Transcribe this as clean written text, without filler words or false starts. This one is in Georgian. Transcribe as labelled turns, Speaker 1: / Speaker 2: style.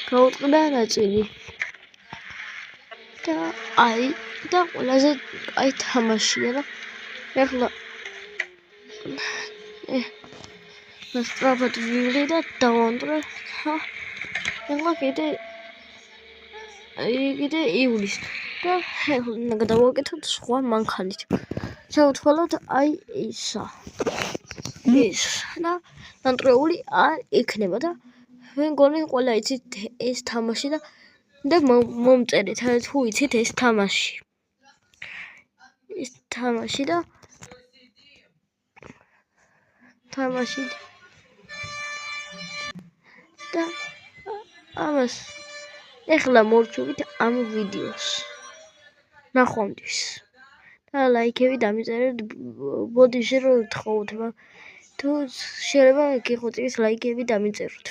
Speaker 1: გაუტყდა ნაწილი და ყველაზე აი თამაშია და ეხლა სწრაფად ვივლი და დავამტვრე ეხლა კიდე ივლის და ეხლა გადავაკეთოთ სხვა მანქანით შევთვალოთ აი ისა ეს და დამტრეული არ იქნება და მეგონი ყველა იცით ეს თამაში და მომწერეთ თუ იცით ეს თამაში და ამას ეხლა მოვჩვევით ამ ვიდეოს ნახვამდის და ლაიქები დამიწერეთ ბოდიში რომ თხოვთ თუ შეიძლება გიხოცეს ლაიქები დამიწეროთ